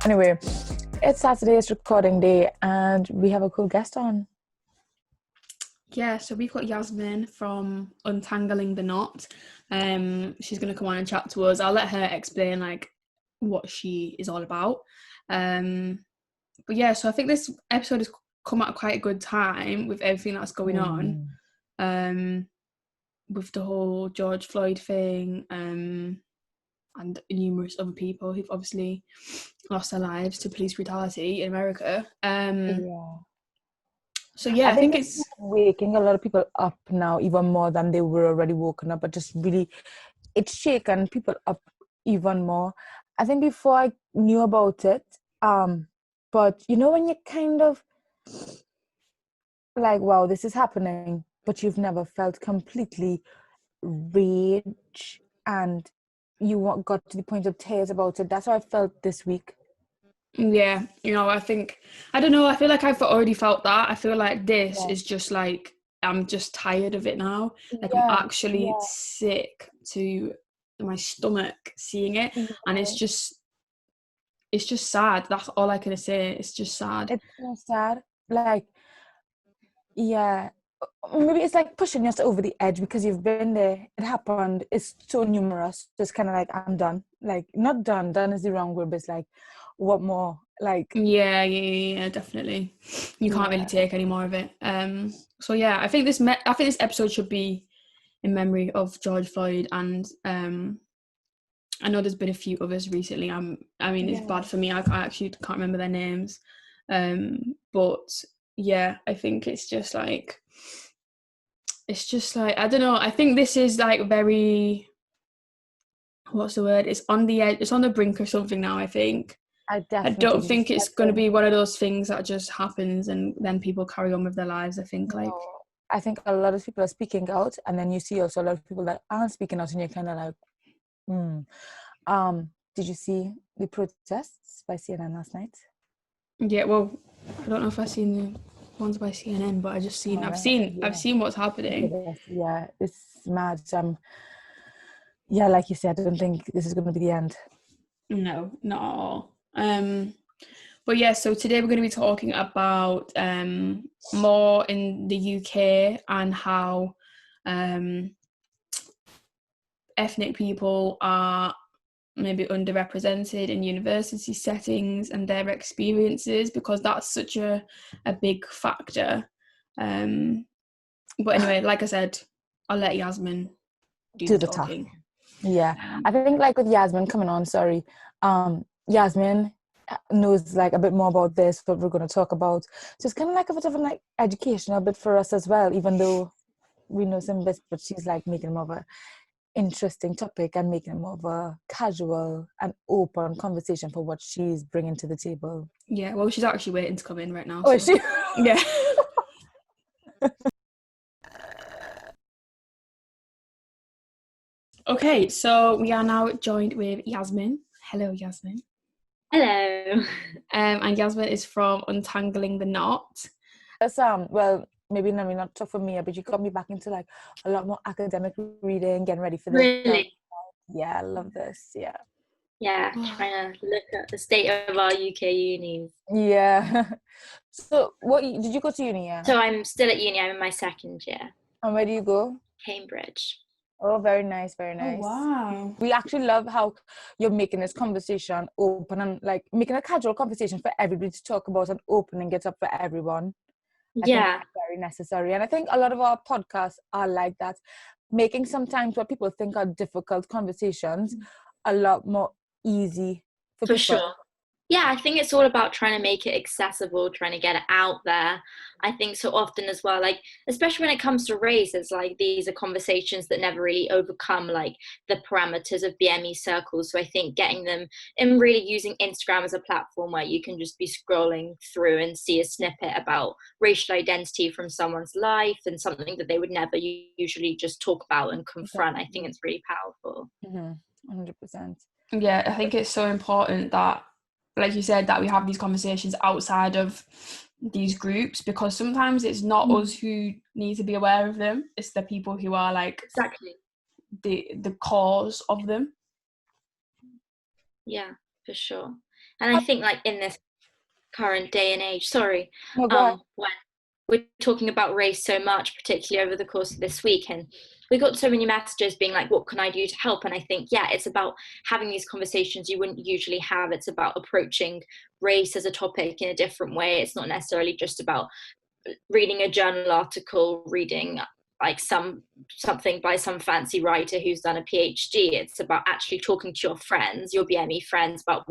Anyway, it's Saturday's recording day and we have a cool guest on. Yeah, so we've got Yasmin from Untangling the Knot. She's going to come on and chat to us. I'll let her explain like what she is all about. But yeah, so I think this episode has come at quite a good time with everything that's going on. With the whole George Floyd thing, and numerous other people who've obviously lost their lives to police brutality in America. So yeah, I think it's waking a lot of people up now, even more than they were already woken up, but just really, it's shaken people up even more. I think before I knew about it, but you know when you kind of like, wow, this is happening, but you've never felt completely rage and you got to the point of tears about it. That's how I felt this week. Yeah, I think, I don't know, I feel like I've already felt that. I feel like this is just like, I'm just tired of it now. Like I'm actually sick to my stomach seeing it. And it's just sad. That's all I can say. It's just sad. It's so sad. Like, yeah, maybe it's like pushing us over the edge because you've been there. It happened. It's so numerous. Just kind of like, I'm done. Like, not done. Done is the wrong word, but it's like, what more? Like, yeah, definitely. You can't really take any more of it. So yeah, I think this episode should be in memory of George Floyd, and I know there's been a few others recently. It's bad for me. I actually can't remember their names. But yeah, I think it's just like I don't know. I think this is like very, what's the word? It's on the edge. It's on the brink of something now, I think. I don't think it's going to be one of those things that just happens and then people carry on with their lives. I think I think a lot of people are speaking out, and then you see also a lot of people that aren't speaking out, and you're kind of like, did you see the protests by CNN last night? Yeah, well, I don't know if I've seen the ones by CNN, but I've seen what's happening. Yeah, it's mad. Yeah, like you said, I don't think this is going to be the end. No, not at all. But yeah, so today we're going to be talking about more in the UK and how ethnic people are maybe underrepresented in university settings and their experiences, because that's such a big factor. But anyway, like I said, I'll let Yasmin do the talking. Yeah, I think like with Yasmin coming on, Yasmin knows like a bit more about this, what we're going to talk about. So it's kind of like a bit of an like educational bit for us as well, even though we know some bits, but she's like making more of a interesting topic and making it more of a casual and open conversation for what she's bringing to the table. Yeah, well, she's actually waiting to come in right now. Oh, is she? Yeah. Okay, so we are now joined with Yasmin. Hello, Yasmin. Hello. And Yasmin is from Untangling the Knot. Well, maybe not tough for me, but you got me back into like a lot more academic reading, getting ready for this. Really? Yeah, I love this. Yeah. Yeah, trying to look at the state of our UK unis. Yeah. So, what did you go to uni? Yeah. So I'm still at uni. I'm in my second year. And where do you go? Cambridge. Oh, very nice, very nice. Oh, wow. We actually love how you're making this conversation open and like making a casual conversation for everybody to talk about and opening it up for everyone. I think that's very necessary. And I think a lot of our podcasts are like that, making sometimes what people think are difficult conversations a lot more easy for people. Sure. Yeah, I think it's all about trying to make it accessible, trying to get it out there. I think so often as well, like, especially when it comes to race, it's like these are conversations that never really overcome like the parameters of BME circles. So I think getting them and really using Instagram as a platform where you can just be scrolling through and see a snippet about racial identity from someone's life and something that they would never usually just talk about and confront. I think it's really powerful. 100%. Yeah, I think it's so important that, like you said, that we have these conversations outside of these groups, because sometimes it's not us who need to be aware of them, it's the people who are like exactly the cause of them. Yeah, for sure. And I think like in this current day and age, when we're talking about race so much, particularly over the course of this week, and we got so many messages being like, what can I do to help? And I think, yeah, it's about having these conversations you wouldn't usually have. It's about approaching race as a topic in a different way. It's not necessarily just about reading a journal article, reading like something by some fancy writer who's done a PhD. It's about actually talking to your friends, your BME friends, about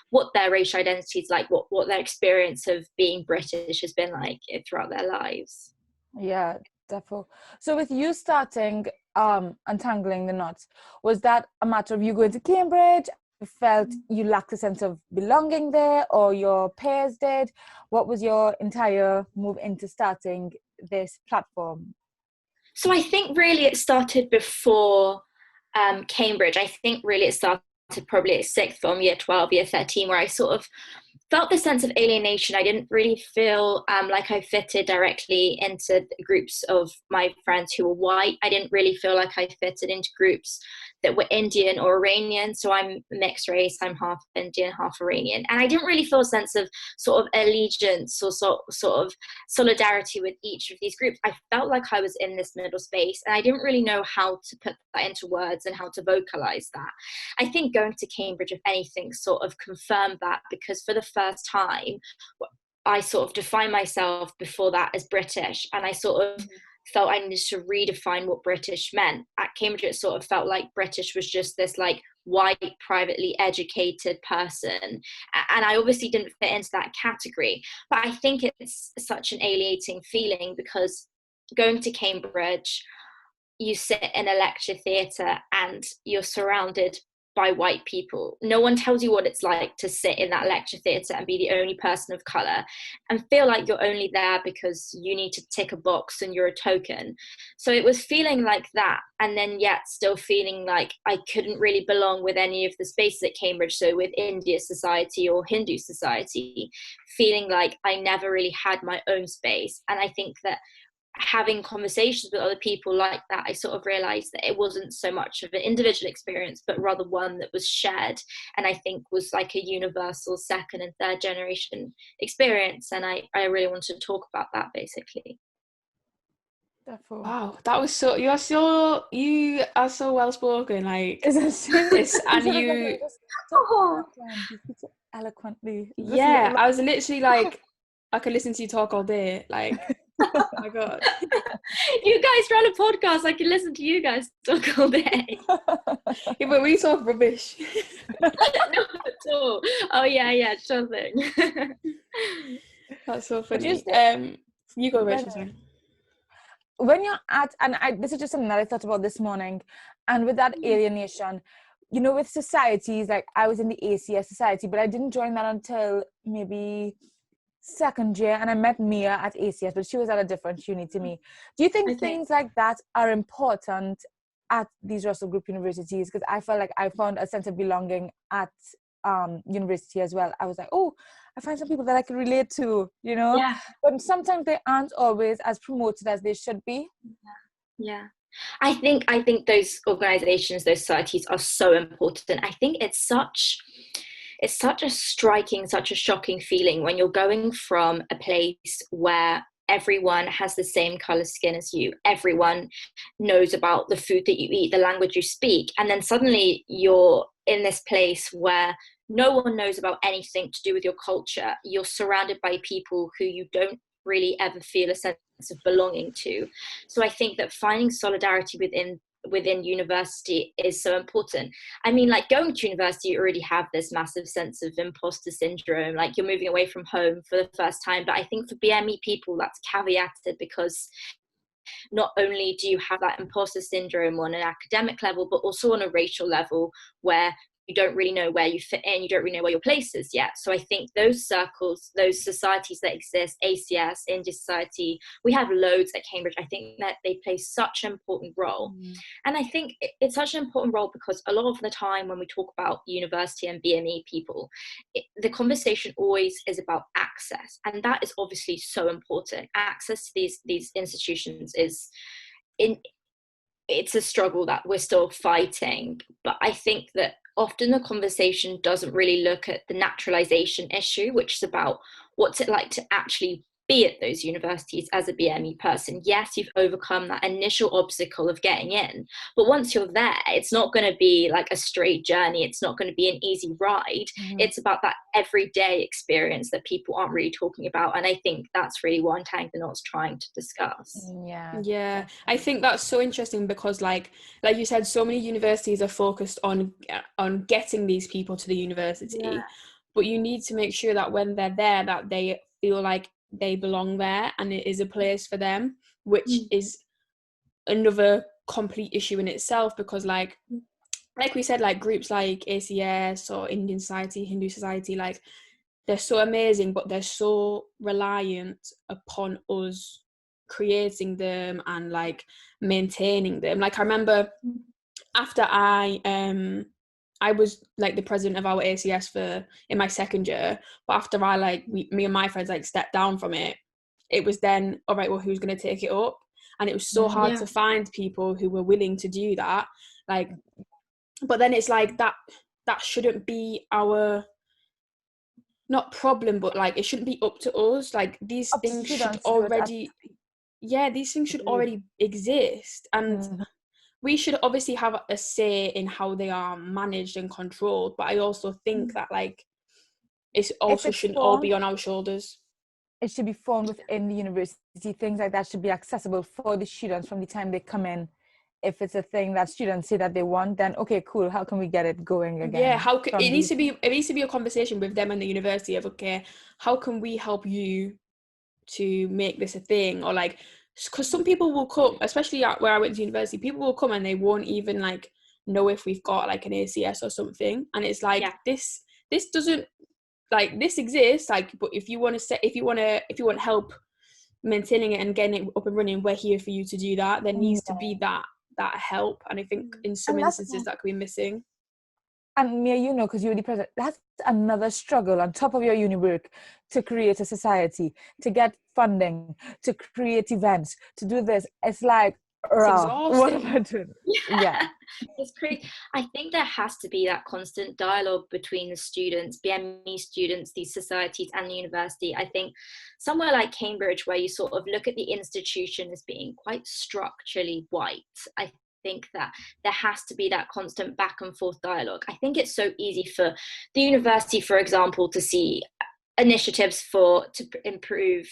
what their racial identity is like, what their experience of being British has been like throughout their lives. Yeah, definitely. So with you starting untangling the knots, was that a matter of you going to Cambridge? You felt you lacked a sense of belonging there, or your peers did? What was your entire move into starting this platform? So I think really it started before Cambridge. I think really it started probably at sixth form, year 12, year 13, where I sort of felt the sense of alienation. I didn't really feel like I fitted directly into groups of my friends who were white. I didn't really feel like I fitted into groups that were Indian or Iranian. So I'm mixed race, I'm half Indian, half Iranian. And I didn't really feel a sense of sort of allegiance or sort of solidarity with each of these groups. I felt like I was in this middle space, and I didn't really know how to put that into words and how to vocalize that. I think going to Cambridge, if anything, sort of confirmed that, because for the first time, I sort of defined myself before that as British, and I sort of felt I needed to redefine what British meant. At Cambridge, it sort of felt like British was just this like white, privately educated person. And I obviously didn't fit into that category. But I think it's such an alienating feeling, because going to Cambridge, you sit in a lecture theatre and you're surrounded by white people. No one tells you what it's like to sit in that lecture theatre and be the only person of colour and feel like you're only there because you need to tick a box and you're a token. So it was feeling like that, and then yet still feeling like I couldn't really belong with any of the spaces at Cambridge. So with India Society or Hindu Society, feeling like I never really had my own space. And I think that having conversations with other people like that, I sort of realized that it wasn't so much of an individual experience, but rather one that was shared, and I think was like a universal second and third generation experience. And I really wanted to talk about that, basically. Wow, that was so, you are so well spoken, like it's, and you speak so eloquently. Yeah, I was literally like, I could listen to you talk all day, like oh my god. You guys run a podcast, I can listen to you guys talk all day. Yeah, but we talk rubbish. Not at all. Oh yeah, sure thing. That's so funny. You go, Rachel. When you're at, and this is just something that I thought about this morning, and with that alienation, you know, with societies, like I was in the ACS society, but I didn't join that until maybe second year, and I met Mia at ACS, but she was at a different uni to me. Do you think things like that are important at these Russell Group universities? Because I felt like I found a sense of belonging at university as well. I was like, oh, I find some people that I can relate to, you know? Yeah. But sometimes they aren't always as promoted as they should be. Yeah. I think those organizations, those societies are so important. I think it's such a striking, such a shocking feeling when you're going from a place where everyone has the same color skin as you, everyone knows about the food that you eat, the language you speak, and then suddenly you're in this place where no one knows about anything to do with your culture. You're surrounded by people who you don't really ever feel a sense of belonging to. So I think that finding solidarity within university is so important. I mean, like going to university, you already have this massive sense of imposter syndrome, like you're moving away from home for the first time. But I think for BME people, that's caveated, because not only do you have that imposter syndrome on an academic level, but also on a racial level, where you don't really know where you fit in, you don't really know where your place is yet. So I think those circles, those societies that exist, ACS, India Society, we have loads at Cambridge. I think that they play such an important role. And I think it's such an important role because a lot of the time when we talk about university and BME people, the conversation always is about access. And that is obviously so important. Access to these institutions is it's a struggle that we're still fighting. But I think that often the conversation doesn't really look at the naturalization issue, which is about what's it like to actually be at those universities as a BME person. Yes, you've overcome that initial obstacle of getting in, but once you're there, it's not going to be like a straight journey. It's not going to be an easy ride. It's about that everyday experience that people aren't really talking about, and I think that's really what Untying the Knots trying to discuss. Yeah, I think that's so interesting because like you said, so many universities are focused on getting these people to the university, but you need to make sure that when they're there, that they feel like they belong there and it is a place for them, which is another complete issue in itself, because like we said, like groups like ACS or Indian Society, Hindu Society, like they're so amazing, but they're so reliant upon us creating them and like maintaining them. Like I remember after I was like the president of our ACS in my second year, but after I like me and my friends like stepped down from it, it was then, all right, well, who's going to take it up? And it was so hard to find people who were willing to do that. Like, but then it's like that shouldn't be our, not problem, but like it shouldn't be up to us. Like these things should already, these things should already exist, and we should obviously have a say in how they are managed and controlled, but I also think that like it also shouldn't all be on our shoulders. It should be formed within the university. Things like that should be accessible for the students from the time they come in. If it's a thing that students say that they want, then okay, cool, how can we get it going again? Yeah, it needs to be a conversation with them and the university of, okay, how can we help you to make this a thing? Or like, because some people will come, especially where I went to university, people will come and they won't even like know if we've got like an ACS or something, and it's like this doesn't, like, this exists, like, but if you want help maintaining it and getting it up and running, we're here for you to do that. There needs to be that help, and I think in some instances that could be missing. And Mia, you know, because you're the president, that's another struggle on top of your uni work, to create a society, to get funding, to create events, to do this. It's like, what am I doing? Yeah. It's crazy. I think there has to be that constant dialogue between the students, BME students, these societies, and the university. I think somewhere like Cambridge, where you sort of look at the institution as being quite structurally white, I think that there has to be that constant back and forth dialogue. I think it's so easy for the university, for example, to see initiatives to improve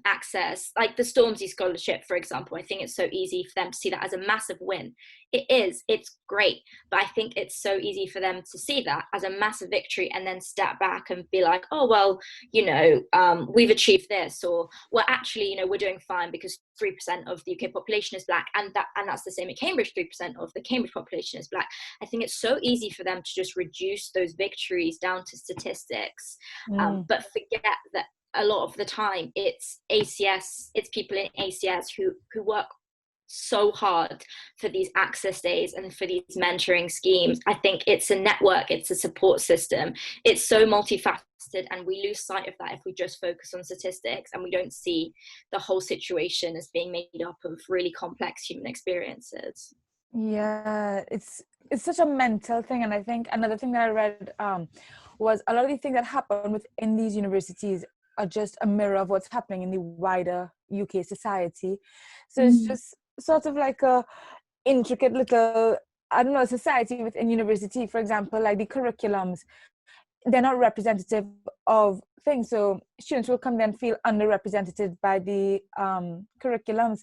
access, like the Stormzy Scholarship, for example. I think it's so easy for them to see that as a massive win. It's great, but I think it's so easy for them to see that as a massive victory and then step back and be like, oh, well, you know, we've achieved this, or well, actually, you know, we're doing fine because 3% of the UK population is Black, and that's the same at Cambridge. 3% of the Cambridge population is Black. I think it's so easy for them to just reduce those victories down to statistics, but forget that a lot of the time it's people in ACS who work so hard for these access days and for these mentoring schemes. I think it's a network, it's a support system, it's so multifaceted, and we lose sight of that if we just focus on statistics and we don't see the whole situation as being made up of really complex human experiences. Yeah, it's such a mental thing. And I think another thing that I read was a lot of the things that happen within these universities are just a mirror of what's happening in the wider UK society. So it's just sort of like a intricate little, I don't know, society within university. For example, like the curriculums, they're not representative of things. So students will come there and feel underrepresented by the curriculums.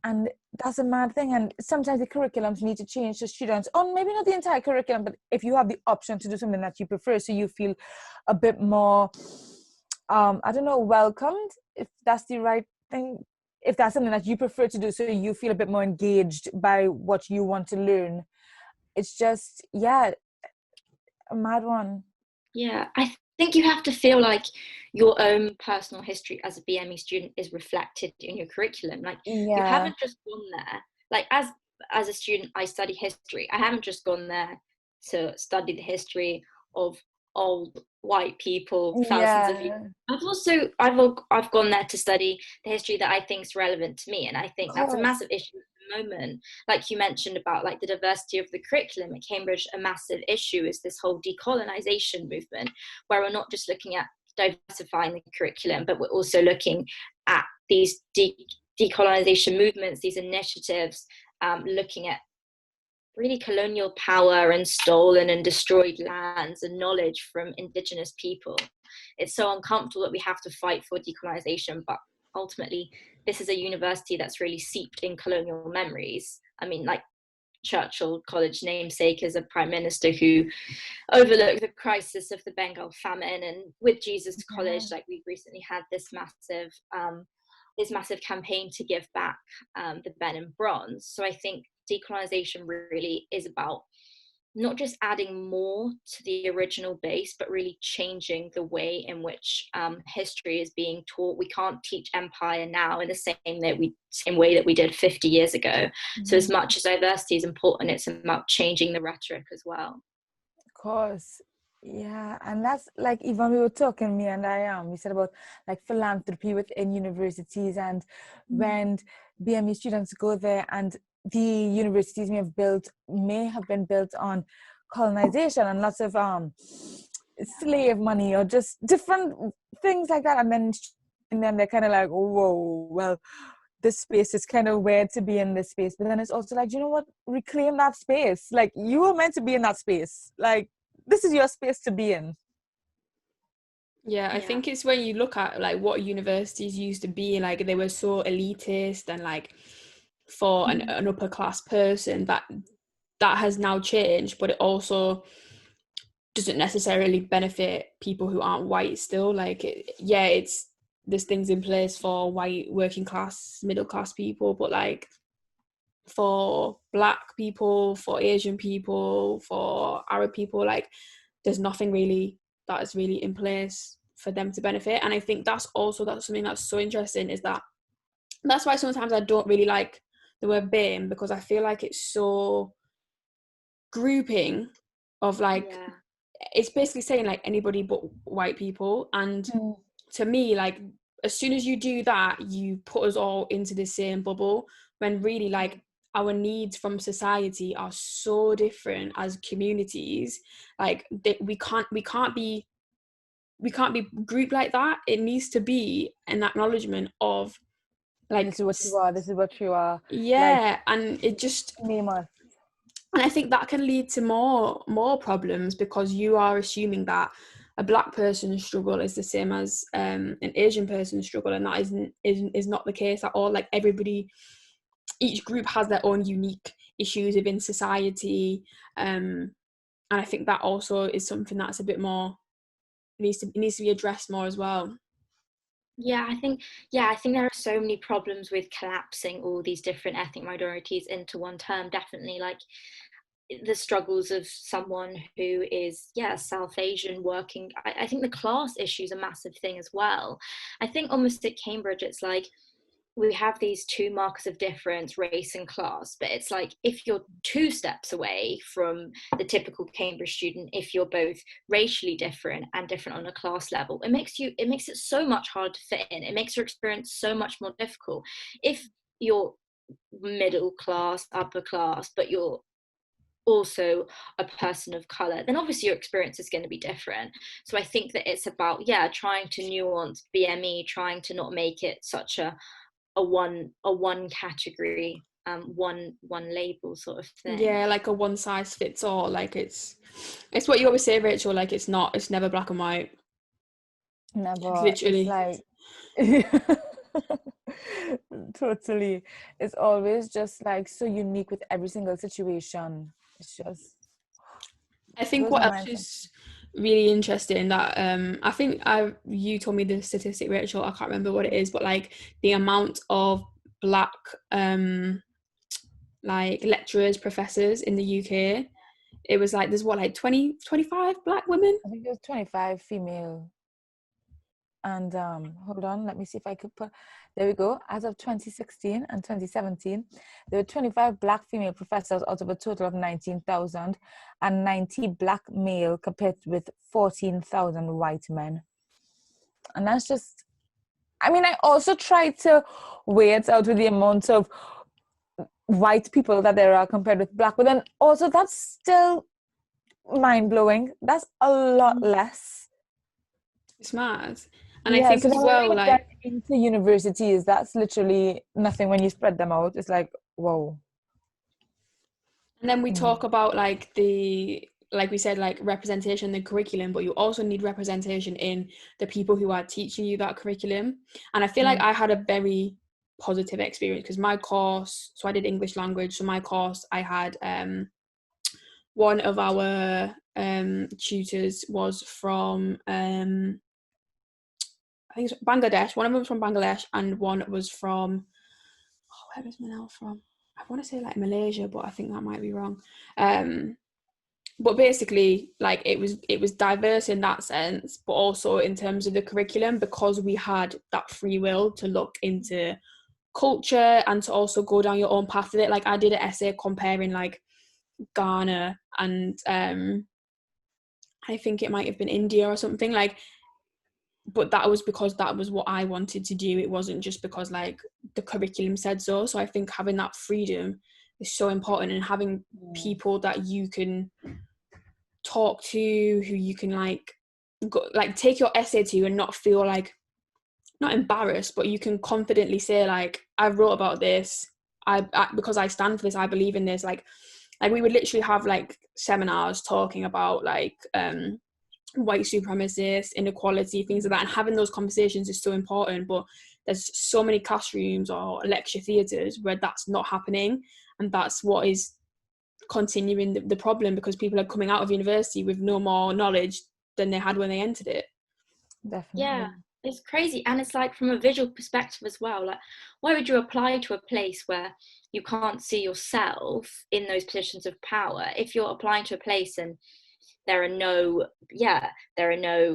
And that's a mad thing. And sometimes the curriculums need to change to students, or maybe not the entire curriculum, but if you have the option to do something that you prefer, so you feel a bit more, I don't know, welcomed, if that's the right thing. If that's something that you prefer to do, so you feel a bit more engaged by what you want to learn. It's just, a mad one. Yeah, I think you have to feel like your own personal history as a BME student is reflected in your curriculum. Like, you haven't just gone there. Like, as a student, I study history. I haven't just gone there to study the history of old white people, thousands of years. I've gone there to study the history that I think is relevant to me, and I think that's a massive issue at the moment. Like you mentioned about like the diversity of the curriculum at Cambridge, a massive issue is this whole decolonization movement, where we're not just looking at diversifying the curriculum, but we're also looking at these decolonization movements, these initiatives, looking at really colonial power and stolen and destroyed lands and knowledge from indigenous people. It's so uncomfortable that we have to fight for decolonization, but ultimately this is a university that's really seeped in colonial memories. I mean, like Churchill College namesake is a prime minister who overlooked the crisis of the Bengal famine, and with Jesus College, like we've recently had this massive campaign to give back the Ben and Bronze. So I think decolonization really is about not just adding more to the original base, but really changing the way in which history is being taught. We can't teach empire now in the same way that we did 50 years ago. Mm-hmm. So as much as diversity is important, it's about changing the rhetoric as well. Of course. Yeah, and that's like, even we were talking, me and we said about like philanthropy within universities, and when BME students go there, and the universities may have been built on colonization and lots of slave money or just different things like that, and then they're kind of like, whoa, well, this space is kind of weird to be in this space. But then it's also like, you know what, reclaim that space. Like, you were meant to be in that space. Like, this is your space to be in. Yeah, I think it's when you look at like what universities used to be, like they were so elitist and like for an upper class person, that has now changed, but it also doesn't necessarily benefit people who aren't white still. Like, there's things in place for white working class, middle class people, but like for Black people, for Asian people, for Arab people, like there's nothing really that is really in place for them to benefit. And I think that's something that's so interesting, is that's why sometimes I don't really like the word BAME, because I feel like it's so grouping of like, it's basically saying like anybody but white people. And to me, like, as soon as you do that, you put us all into the same bubble, when really like our needs from society are so different as communities. Like we can't be grouped like that. It needs to be an acknowledgement of like, this is what you are. Yeah, like, and it just name us. And I think that can lead to more problems, because you are assuming that a Black person's struggle is the same as an Asian person's struggle, and that is not the case at all. Like, each group has their own unique issues within society, and I think that also is something that's a bit more, it needs to be addressed more as well. I think there are so many problems with collapsing all these different ethnic minorities into one term. Definitely, like the struggles of someone who is South Asian working. I think the class issue is a massive thing as well. I think almost at Cambridge it's like we have these two markers of difference, race and class, but it's like if you're two steps away from the typical Cambridge student, if you're both racially different and different on a class level, it makes it so much harder to fit in. It makes your experience so much more difficult. If you're middle class, upper class, but you're also a person of color, then obviously your experience is going to be different. So I think that it's about trying to nuance BME, trying to not make it such a one category, one label sort of thing. Yeah, like a one size fits all. Like it's what you always say, Rachel, like it's never black and white. Never. Literally. It's like totally. It's always just like so unique with every single situation. It's just, I think what else is really interesting that I think you told me the statistic, Rachel, I can't remember what it is, but like the amount of Black like lecturers, professors in the UK, it was like there's 20 25 Black women. I think there's 25 female. And hold on, let me see if I could put, there we go. As of 2016 and 2017, there were 25 Black female professors out of a total of 19,000, and 90 Black male compared with 14,000 white men. And that's just, I mean, I also tried to weigh it out with the amount of white people that there are compared with black. But then also that's still mind-blowing. That's a lot less. It's mad. And I Yeah, think so as then when well, you like, get into universities, that's literally nothing. When you spread them out, it's like, whoa. and then we Mm. talk about like like we said, like representation in the curriculum, but you also need representation in the people who are teaching you that curriculum. And I feel like I had a very positive experience because my course, so I did English language, so my course, I had one of our tutors was from I think it's Bangladesh. One of them was from Bangladesh, and one was from, where was Manel from? I want to say like Malaysia, but I think that might be wrong. But basically, like it was diverse in that sense, but also in terms of the curriculum, because we had that free will to look into culture and to also go down your own path with it. Like I did an essay comparing like Ghana and I think it might have been India or something, like, but that was because that was what I wanted to do. It wasn't just because like the curriculum said so. So I think having that freedom is so important, and having people that you can talk to, who you can like take your essay to and not feel like, not embarrassed, but you can confidently say like, I wrote about this, I because I stand for this, I believe in this. Like we would literally have like seminars talking about like white supremacists, inequality, things like that, and having those conversations is so important. But there's so many classrooms or lecture theatres where that's not happening, and that's what is continuing the problem, because people are coming out of university with no more knowledge than they had when they entered it. Definitely. Yeah, it's crazy. And it's like from a visual perspective as well, like why would you apply to a place where you can't see yourself in those positions of power? If you're applying to a place and there are no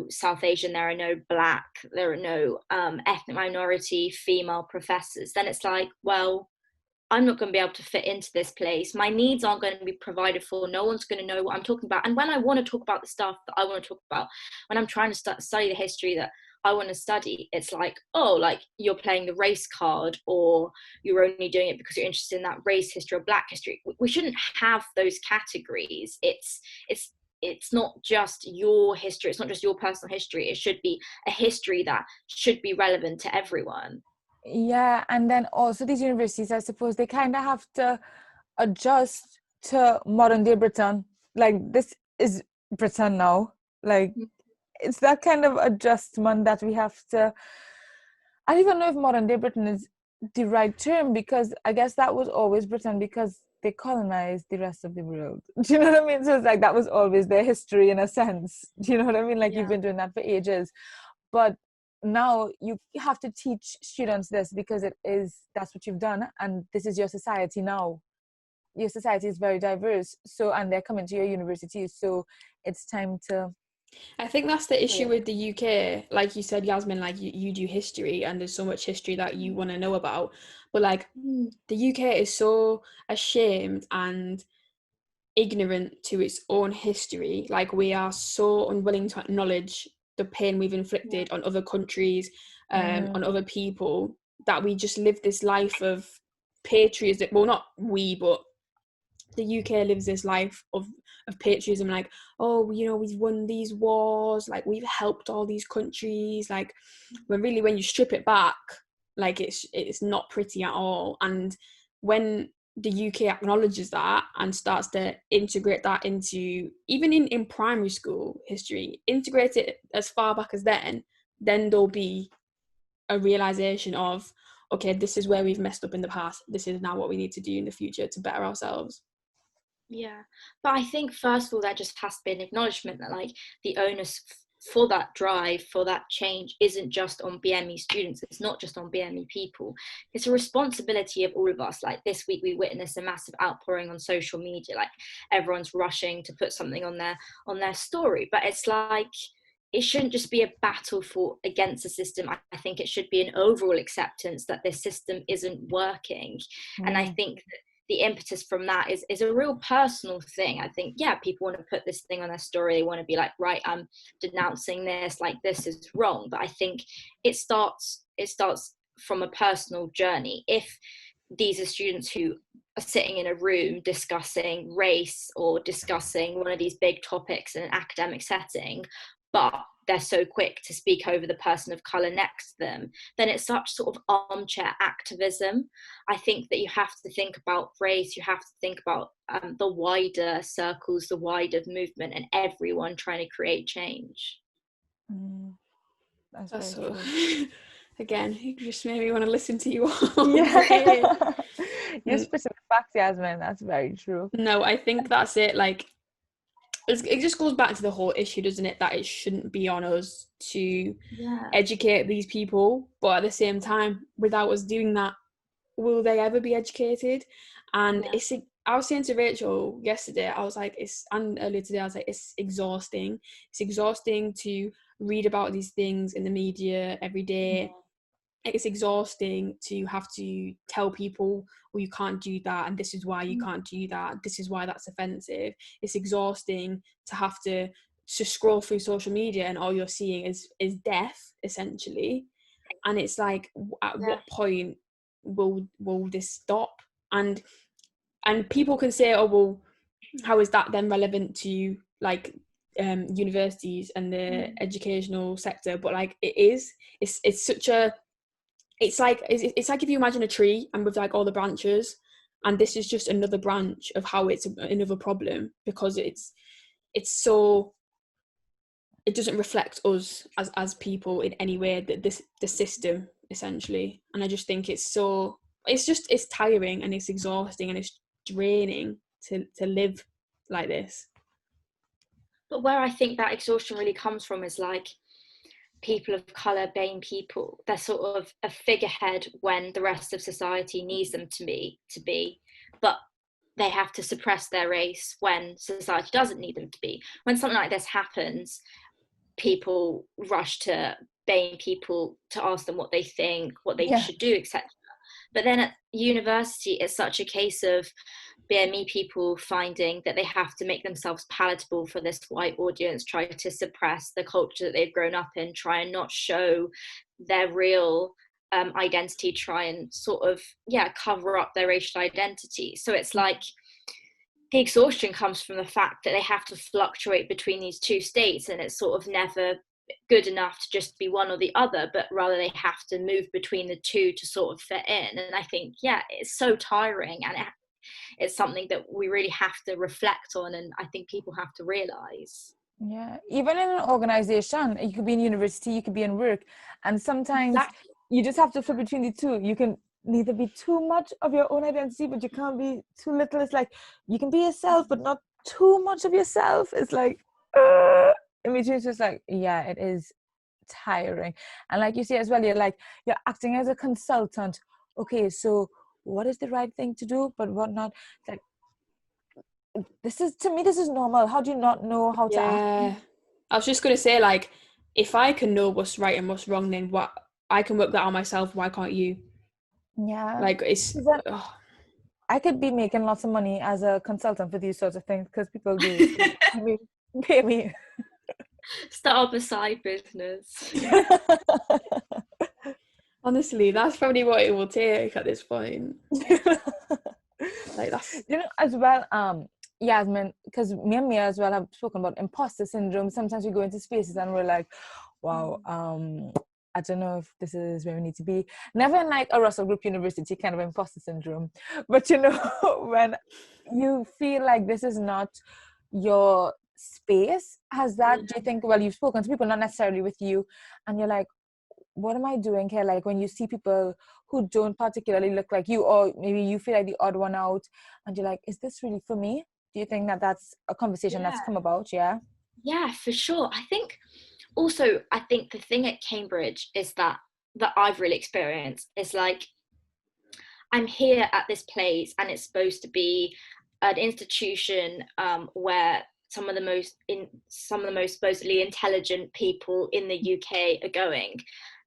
South Asian, there are no black, there are no ethnic minority female professors, then it's like, well, I'm not going to be able to fit into this place. My needs aren't going to be provided for. No one's going to know what I'm talking about. And when I want to talk about the stuff that I want to talk about, when I'm trying to study the history that I want to study, it's like, oh, like you're playing the race card, or you're only doing it because you're interested in that race history or black history. We shouldn't have those categories. It's not just your history. It's not just your personal history. It should be a history that should be relevant to everyone. Yeah, and then also these universities, I suppose they kind of have to adjust to modern day Britain. Like this is Britain now. Like it's that kind of adjustment that we have to. I don't even know if modern day Britain is the right term, because I guess that was always Britain because they colonized the rest of the world. Do you know what I mean? So it's like that was always their history in a sense. Do you know what I mean? Like you've been doing that for ages. But now you have to teach students this because that's what you've done, and this is your society now. Your society is very diverse, so, and they're coming to your university, so it's time to. I think that's the issue with the UK. Like you said, Yasmin, like you do history and there's so much history that you want to know about, but like the UK is so ashamed and ignorant to its own history. Like we are so unwilling to acknowledge the pain we've inflicted on other countries, on other people, that we just live this life of patriotism. Well, not we, but the UK lives this life of patriotism, like, oh, you know, we've won these wars, like we've helped all these countries, like when really, when you strip it back, like it's not pretty at all. And when the UK acknowledges that and starts to integrate that into, even in primary school history, integrate it as far back as then there'll be a realization of, okay, this is where we've messed up in the past, this is now what we need to do in the future to better ourselves. Yeah, but I think first of all there just has to be an acknowledgement that like the onus for that drive, for that change, isn't just on BME students. It's not just on BME people. It's a responsibility of all of us. Like this week we witnessed a massive outpouring on social media, like everyone's rushing to put something on their story, but it's like it shouldn't just be a battle for against the system. I think it should be an overall acceptance that this system isn't working. And I think that the impetus from that is a real personal thing. I think, yeah, people want to put this thing on their story. They want to be like, right, I'm denouncing this, like this is wrong. But I think it starts from a personal journey. If these are students who are sitting in a room discussing race or discussing one of these big topics in an academic setting, but they're so quick to speak over the person of colour next to them, then it's such sort of armchair activism. I think that you have to think about race, you have to think about the wider circles, the wider movement, and everyone trying to create change. That's so again, you just made me want to listen to you all. Yeah. You're spitting the facts, Yasmin. That's very true. No, I think that's it. Like, it just goes back to the whole issue, doesn't it? That it shouldn't be on us to educate these people, but at the same time, without us doing that, will they ever be educated? And I was saying to Rachel yesterday, I was like, and earlier today, I was like, it's exhausting. It's exhausting to read about these things in the media every day. It's exhausting to have to tell people, well, you can't do that, and this is why you can't do that, this is why that's offensive. It's exhausting to have to scroll through social media and all you're seeing is death, essentially. And it's like, at what point will this stop? And people can say, oh, well, how is that then relevant to like universities and the educational sector? But like, it's such a, it's like if you imagine a tree and with like all the branches, and this is just another branch of how it's another problem, because it's so, it doesn't reflect us as people in any way, that the system, essentially. And I just think it's tiring and it's exhausting and it's draining to live like this. But where I think that exhaustion really comes from is like, people of colour, BAME people, they're sort of a figurehead when the rest of society needs them to be, but they have to suppress their race when society doesn't need them to be. When something like this happens, people rush to BAME people to ask them what they think, what they should do, etc. But then at university, it's such a case of BME people finding that they have to make themselves palatable for this white audience, try to suppress the culture that they've grown up in, try and not show their real identity, try and sort of, cover up their racial identity. So it's like the exhaustion comes from the fact that they have to fluctuate between these two states, and it's sort of never good enough to just be one or the other, but rather they have to move between the two to sort of fit in. And I think, it's so tiring, and it's something that we really have to reflect on, and I think people have to realize. Yeah, even in an organization, you could be in university, you could be in work, and sometimes you just have to flip between the two. You can neither be too much of your own identity, but you can't be too little. It's like you can be yourself, but not too much of yourself. It's like in between. It's just like, it is tiring. And like you say as well, you're acting as a consultant. Okay, so what is the right thing to do, but what not? Like, this is normal. How do you not know how to act? I was just going to say, like, if I can know what's right and what's wrong, then what, I can work that out myself. Why can't you? Like, it's I could be making lots of money as a consultant for these sorts of things, because people do pay me. Start up a side business. Honestly, that's probably what it will take at this point. Like, that's, as well, Yasmin, because me and Mia as well have spoken about imposter syndrome. Sometimes we go into spaces and we're like, wow, I don't know if this is where we need to be. Never in like a Russell Group University kind of imposter syndrome, but when you feel like this is not your space, do you think, well, you've spoken to people, not necessarily with you, and you're like, what am I doing here? Like, when you see people who don't particularly look like you, or maybe you feel like the odd one out, and you're like, is this really for me? Do you think that that's a conversation that's come about? Yeah, for sure. I think the thing at Cambridge is that I've really experienced is like, I'm here at this place, and it's supposed to be an institution where some of the most supposedly intelligent people in the UK are going.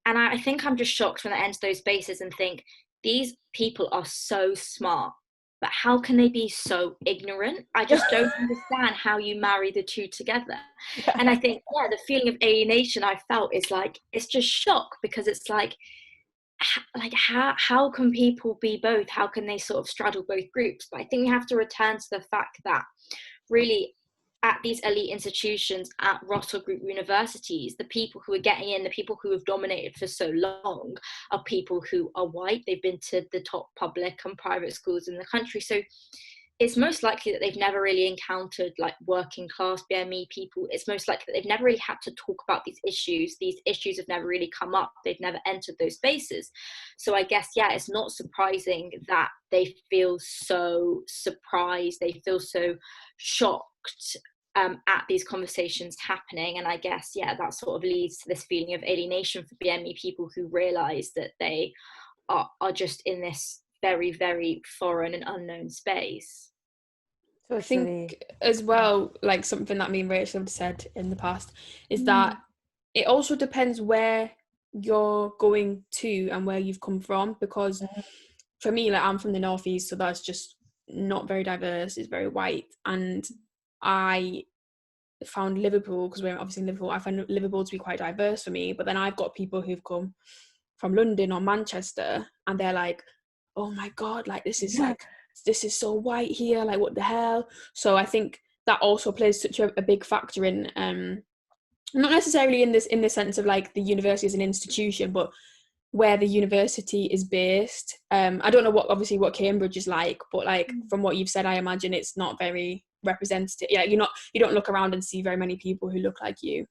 And I think I'm just shocked when I enter those spaces and think, these people are so smart, but how can they be so ignorant? I just don't understand how you marry the two together. And I think, the feeling of alienation I felt is like, it's just shock, because it's like, like how can people be both? How can they sort of straddle both groups? But I think we have to return to the fact that really at these elite institutions, at Russell Group universities, the people who are getting in, the people who have dominated for so long, are people who are white. They've been to the top public and private schools in the country. So it's most likely that they've never really encountered like working class BME people. It's most likely that they've never really had to talk about these issues. These issues have never really come up. They've never entered those spaces. So I guess, yeah, it's not surprising that they feel so surprised. They feel so shocked at these conversations happening. And I guess, yeah, that sort of leads to this feeling of alienation for BME people who realize that they are just in this very, very foreign and unknown space. I think as well, like something that me and Rachel have said in the past is that it also depends where you're going to and where you've come from, because for me, like I'm from the northeast, so that's just not very diverse. It's very white, and I found Liverpool, because we're obviously in Liverpool, I found Liverpool to be quite diverse for me. But then I've got people who've come from London or Manchester, and they're like, oh my god, like this is like, this is so white here, like what the hell. So I think that also plays such a big factor in not necessarily in the sense of like the university as an institution, but where the university is based. I don't know what Cambridge is like, but like from what you've said, I imagine it's not very representative. Yeah, you don't look around and see very many people who look like you.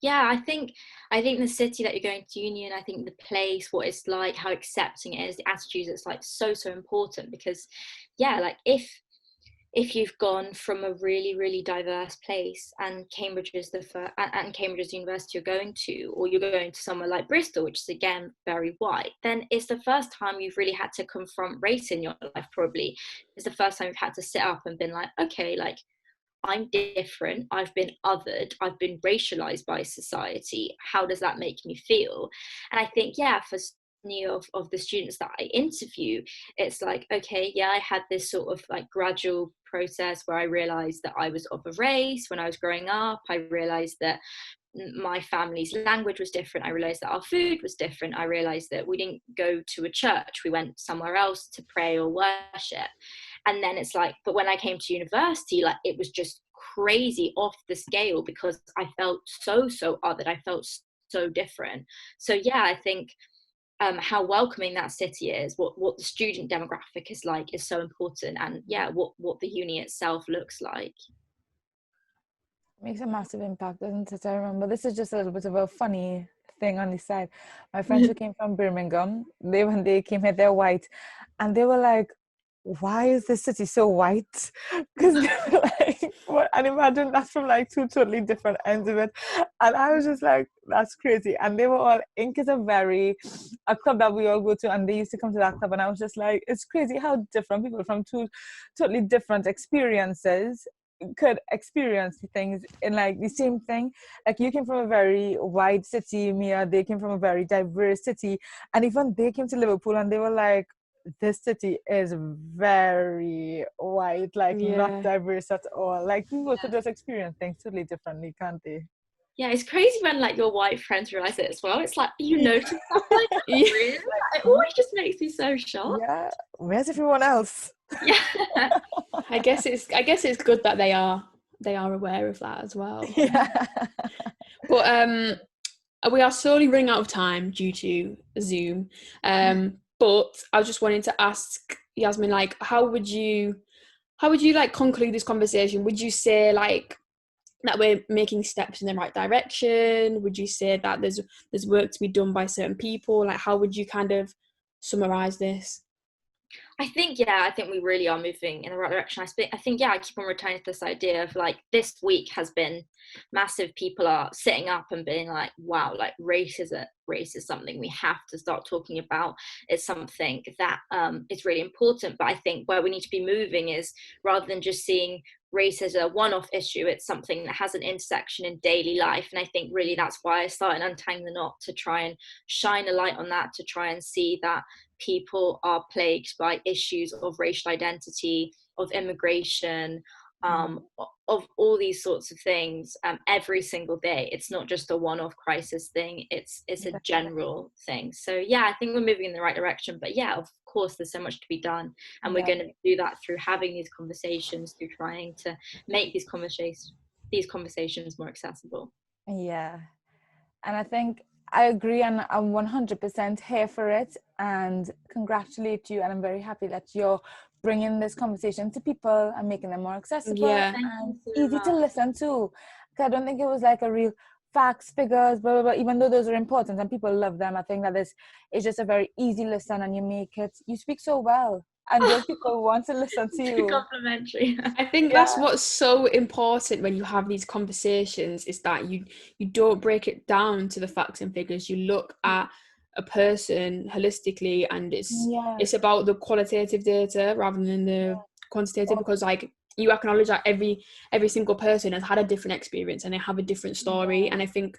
Yeah, I think the city that you're going to uni in, I think the place, what it's like, how accepting it is, the attitudes, it's like so important. Because yeah, like if you've gone from a really, really diverse place and Cambridge is and Cambridge is the university you're going to, or you're going to somewhere like Bristol, which is again very white, then it's the first time you've really had to confront race in your life. Probably it's the first time you've had to sit up and been like, okay, like I'm different, I've been othered, I've been racialized by society. How does that make me feel? And I think, yeah, for many of the students that I interview, it's like, okay, yeah, I had this sort of like gradual process where I realized that I was of a race. When I was growing up, I realized that my family's language was different. I realized that our food was different. I realized that we didn't go to a church, we went somewhere else to pray or worship. And then it's like, but when I came to university, like it was just crazy off the scale, because I felt so othered, I felt so different. So yeah, I think how welcoming that city is, what the student demographic is like, is so important. And yeah, what the uni itself looks like. Makes a massive impact, doesn't it? I remember, this is just a little bit of a funny thing on the side. My friends who came from Birmingham, when they came here, they're white, and they were like, why is this city so white? Because they were like, what? And imagine that's from like two totally different ends of it. And I was just like, that's crazy. And they were all, Ink is a club that we all go to, and they used to come to that club, and I was just like, it's crazy how different people from two totally different experiences could experience things in like the same thing. Like you came from a very wide city, Mia, they came from a very diverse city, and even they came to Liverpool and they were like, this city is very white, like not diverse at all. Like people could just experience things totally differently, can't they? Yeah, it's crazy when like your white friends realize it as well. It's like, you notice stuff like that. Really? It always just makes me so shocked. Yeah, where's everyone else? Yeah. I guess it's good that they are aware of that as well. Yeah. But we are slowly running out of time due to Zoom. But I was just wanting to ask Yasmin, like, how would you like conclude this conversation? Would you say like that we're making steps in the right direction? Would you say that there's work to be done by certain people? Like, how would you kind of summarize this? I think we really are moving in the right direction. I think I keep on returning to this idea of like, this week has been massive. People are sitting up and being like, wow, like race is something we have to start talking about. It's something that is really important. But I think where we need to be moving is, rather than just seeing race as a one-off issue, it's something that has an intersection in daily life. And I think really that's why I started Untangling the Knot, to try and shine a light on that, to try and see that people are plagued by issues of racial identity, of immigration, of all these sorts of things every single day. It's not just a one-off crisis thing, it's a general thing. So yeah, I think we're moving in the right direction, but yeah, of course there's so much to be done, and we're going to do that through having these conversations, through trying to make these conversations more accessible. Yeah, and I think I agree, and I'm 100% here for it, and congratulate you, and I'm very happy that you're bringing this conversation to people and making them more accessible and easy to listen to. Because I don't think it was like a real facts, figures, blah, blah, blah, even though those are important and people love them. I think that it's just a very easy listen, and you speak so well, and those people want to listen to you. Complimentary. I think that's what's so important when you have these conversations, is that you don't break it down to the facts and figures. You look at a person holistically, and it's about the qualitative data rather than the quantitative, because like you acknowledge that every single person has had a different experience and they have a different story. And I think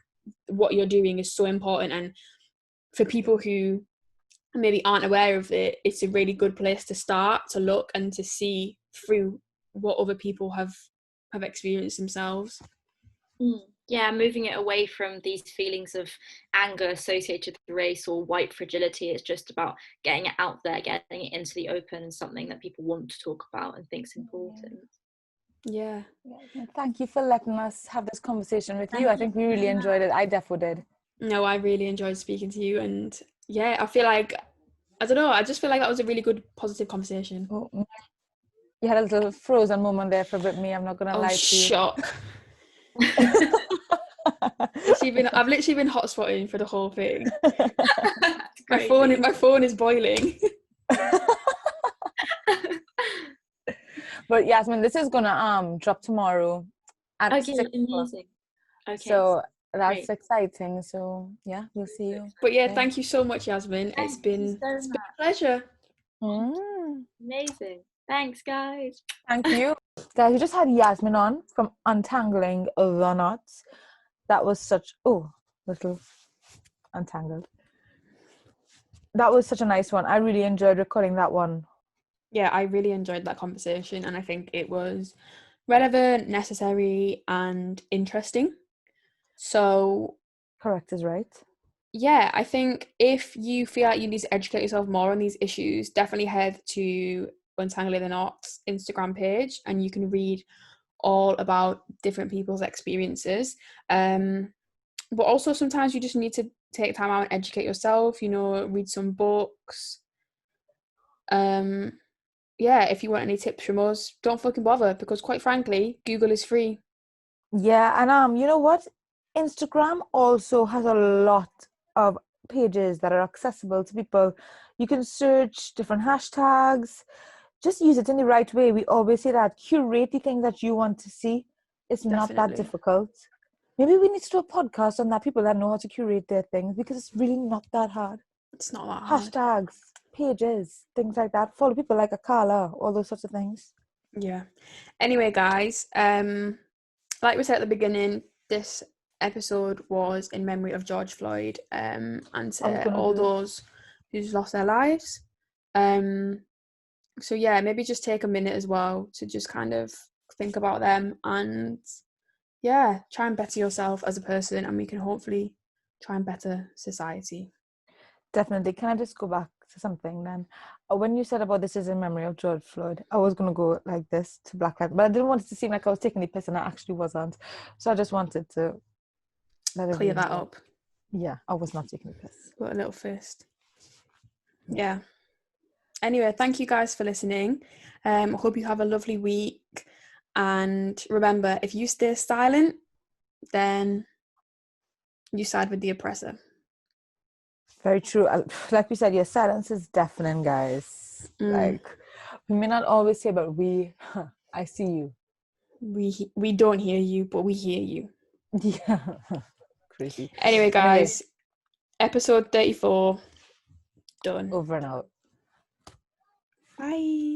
what you're doing is so important, and for people who maybe aren't aware of it, it's a really good place to start to look and to see through what other people have experienced themselves. Yeah, moving it away from these feelings of anger associated with race or white fragility. It's just about getting it out there, getting it into the open, and something that people want to talk about and think's important. Yeah. Thank you for letting us have this conversation with you. I think we really enjoyed it. I definitely did. No, I really enjoyed speaking to you, and yeah, I feel like, I don't know, I just feel like that was a really good, positive conversation. You had a little frozen moment there for a bit, me. I'm not gonna lie to you. Shock. I've literally been hotspotting for the whole thing. My phone is boiling. But Yasmin, this is gonna drop tomorrow at 6 o'clock. Amazing. Okay, so that's exciting. So yeah, we'll see you. But yeah, thank you so much, Yasmin. It's been a pleasure. Amazing. Thanks, guys. Thank you. Guys, we just had Yasmin on from Untangling the Knots. That was such little untangled. That was such a nice one. I really enjoyed recording that one. Yeah, I really enjoyed that conversation, and I think it was relevant, necessary, and interesting. So correct is right. Yeah, I think if you feel like you need to educate yourself more on these issues, definitely head to Untangling the Knots Instagram page, and you can read all about different people's experiences. But also sometimes you just need to take time out and educate yourself, read some books. Yeah, if you want any tips from us, don't fucking bother, because quite frankly, Google is free. Yeah, and you know what? Instagram also has a lot of pages that are accessible to people. You can search different hashtags. Just use it in the right way. We always say that curate the things that you want to see. It's not that difficult. Maybe we need to do a podcast on that, people that know how to curate their things, because it's really not that hard. It's not that hard. Hashtags, pages, things like that. Follow people like Akala, all those sorts of things. Yeah. Anyway, guys, like we said at the beginning, this episode was in memory of George Floyd, and to all those who's lost their lives. So yeah, maybe just take a minute as well to just kind of think about them, and yeah, try and better yourself as a person, and we can hopefully try and better society. Definitely. Can I just go back to something then? When you said about this is in memory of George Floyd, I was going to go like this to Black Lives, but I didn't want it to seem like I was taking the piss, and I actually wasn't. So I just wanted to clear that up. Yeah, I was not taking the piss. Got a little fist. Yeah. Anyway, thank you guys for listening. I hope you have a lovely week. And remember, if you stay silent, then you side with the oppressor. Very true. Like we said, your silence is deafening, guys. Like, we may not always say, but I see you. We don't hear you, but we hear you. Yeah. Crazy. Anyway, guys, episode 34 done. Over and out. Bye.